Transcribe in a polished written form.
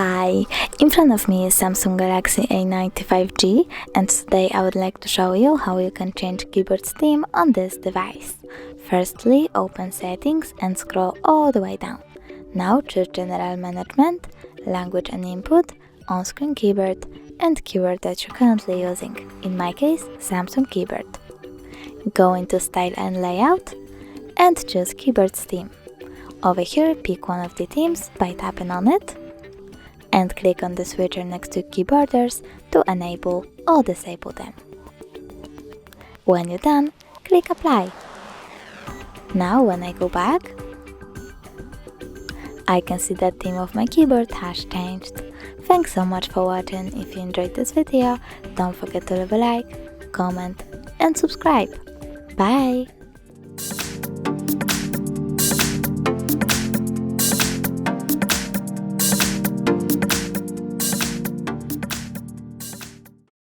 Hi, in front of me is Samsung Galaxy A90 5G, and today I would like to show you how you can change keyboard's theme on this device. Firstly, open Settings and scroll all the way down. Now choose General Management, Language and Input, On-Screen Keyboard, and keyword that you're currently using, in my case, Samsung Keyboard. Go into Style and Layout, and choose Keyboard's theme. Over here, pick one of the themes by tapping on it, and click on the switcher next to keyboarders to enable or disable them. When you're done, click Apply. Now when I go back, I can see that theme of my keyboard has changed. Thanks so much for watching. If you enjoyed this video, don't forget to leave a like, comment and subscribe. Bye!